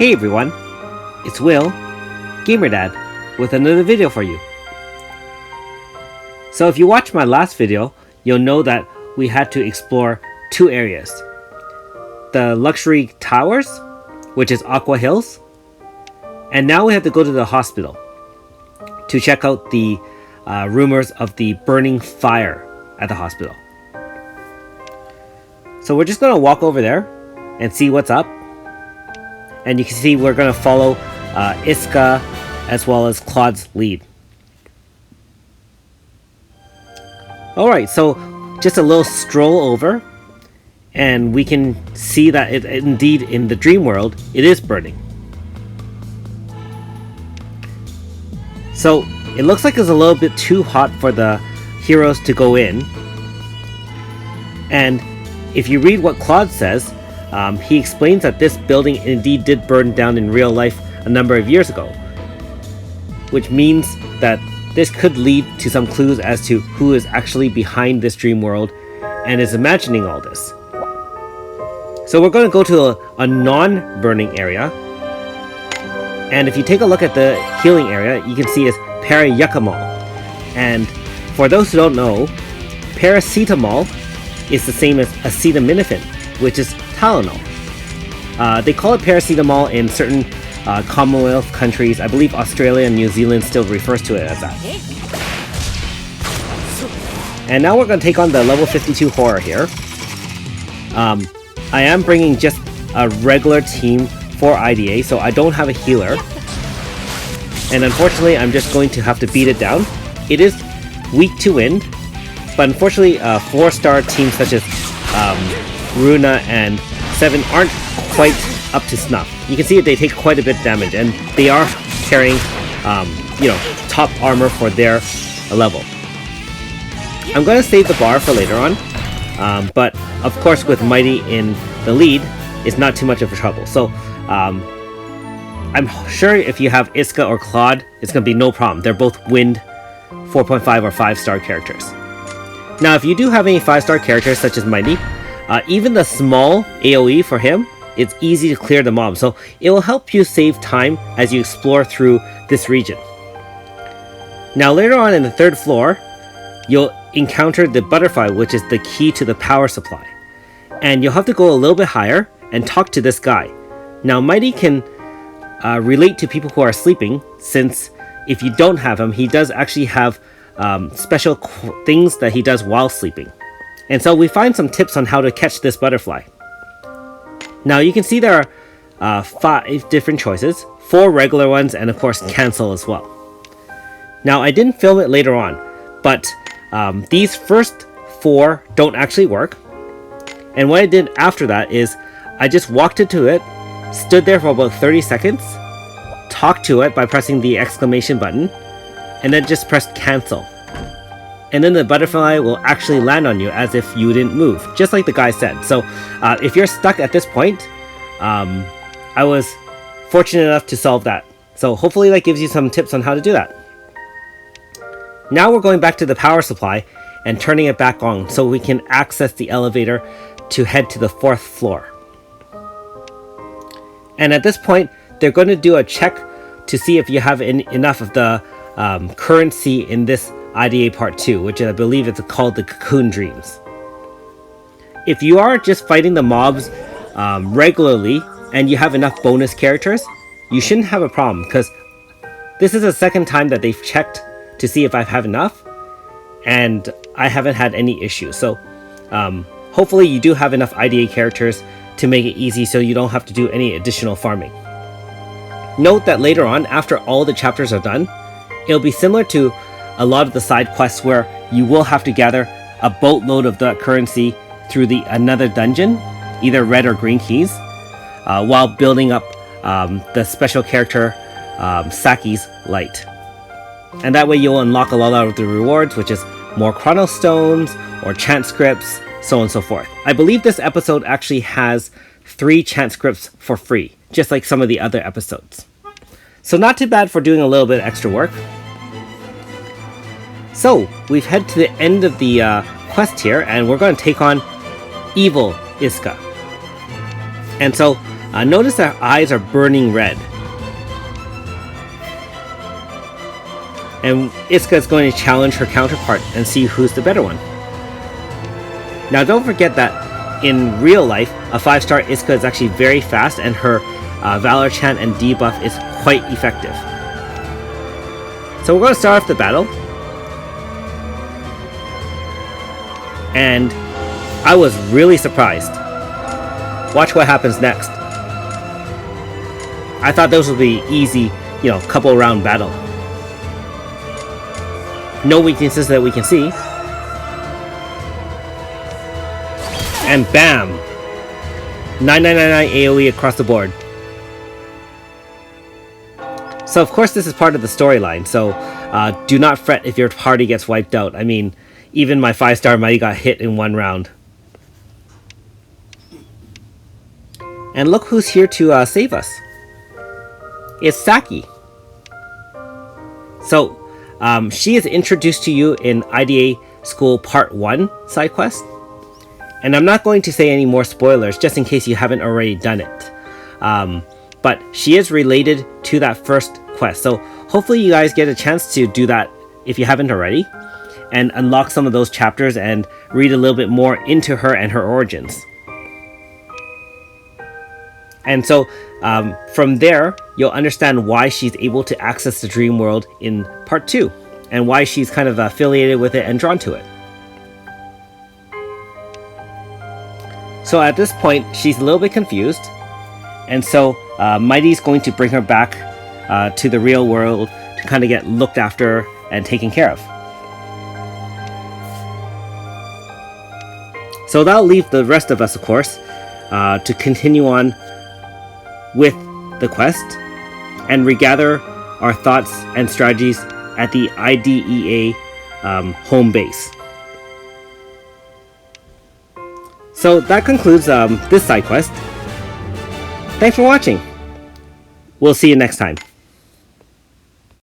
Hey everyone, it's Will, GamerDad, with another video for you. So if you watched my last video, you'll know that we had to explore two areas. The luxury towers, which is Aqua Hills, and now we have to go to the hospital to check out the rumors of the burning fire at the hospital. So we're just going to walk over there and see what's up. And you can see we're going to follow Iska as well as Claude's lead. Alright, so just a little stroll over, and we can see that it indeed in the dream world it is burning. So it looks like it's a little bit too hot for the heroes to go in. And if you read what Claude says, he explains that this building indeed did burn down in real life a number of years ago, which means that this could lead to some clues as to who is actually behind this dream world and is imagining all this. So we're going to go to a non-burning area, and if you take a look at the healing area, you can see it's paracetamol. And for those who don't know, paracetamol is the same as acetaminophen, which is Tylenol. They call it paracetamol in certain Commonwealth countries. I believe Australia and New Zealand still refers to it as that. And now we're going to take on the level 52 horror here. I am bringing just a regular team for IDA, so I don't have a healer. And unfortunately, I'm just going to have to beat it down. It is weak to wind, but unfortunately, 4-star teams such as Runa and 7 aren't quite up to snuff. You can see that they take quite a bit of damage, and they are carrying, top armor for their level. I'm going to save the bar for later on, but of course with Mighty in the lead, it's not too much of a trouble. So I'm sure if you have Iska or Claude, it's going to be no problem. They're both Wind 4.5 or 5-star characters. Now, if you do have any 5-star characters such as Mighty, even the small AoE for him, it's easy to clear the mob, so it will help you save time as you explore through this region. Now later on in the 3rd floor, you'll encounter the butterfly, which is the key to the power supply. And you'll have to go a little bit higher and talk to this guy. Now Mighty can relate to people who are sleeping, since if you don't have him, he does actually have special things that he does while sleeping. And so we find some tips on how to catch this butterfly. Now you can see there are 5 different choices, 4 regular ones, and of course cancel as well. Now I didn't film it later on, but these first 4 don't actually work. And what I did after that is I just walked into it, stood there for about 30 seconds, talked to it by pressing the exclamation button, and then just pressed cancel. And then the butterfly will actually land on you as if you didn't move, just like the guy said. So if you're stuck at this point, I was fortunate enough to solve that. So hopefully that gives you some tips on how to do that. Now we're going back to the power supply and turning it back on so we can access the elevator to head to the 4th floor. And at this point, they're going to do a check to see if you have enough of the currency in this IDA Part 2, which I believe is called the Cocoon Dreams. If you are just fighting the mobs regularly and you have enough bonus characters, you shouldn't have a problem, because this is the 2nd time that they've checked to see if I have enough, and I haven't had any issues. So hopefully you do have enough IDA characters to make it easy so you don't have to do any additional farming. Note that later on, after all the chapters are done, it'll be similar to a lot of the side quests where you will have to gather a boatload of that currency through another dungeon, either red or green keys, while building up the special character Saki's light. And that way you'll unlock a lot of the rewards, which is more chrono stones or chant scripts, so on and so forth. I believe this episode actually has 3 chant scripts for free, just like some of the other episodes. So not too bad for doing a little bit of extra work. So we've headed to the end of the quest here, and we're going to take on Evil Iska. And so Notice that her eyes are burning red. And Isuka is going to challenge her counterpart and see who's the better one. Now don't forget that in real life, a 5-star Isuka is actually very fast and her Valor Chant and debuff is quite effective. So we're going to start off the battle. And I was really surprised. Watch what happens next. I thought those would be easy, couple round battle. No weaknesses that we can see. And bam! 9999 AoE across the board. So of course this is part of the storyline, so do not fret if your party gets wiped out. I mean, even my 5-star Mighty got hit in one round. And look who's here to save us. It's Saki. So, she is introduced to you in IDA School Part 1 side quest. And I'm not going to say any more spoilers, just in case you haven't already done it. But she is related to that first quest. So hopefully you guys get a chance to do that if you haven't already. And unlock some of those chapters and read a little bit more into her and her origins. And so from there, you'll understand why she's able to access the dream world in part 2. And why she's kind of affiliated with it and drawn to it. So at this point, she's a little bit confused. And so Mighty's going to bring her back to the real world to kind of get looked after and taken care of. So that'll leave the rest of us, of course, to continue on with the quest and regather our thoughts and strategies at the IDEA home base. So that concludes this side quest. Thanks for watching. We'll see you next time.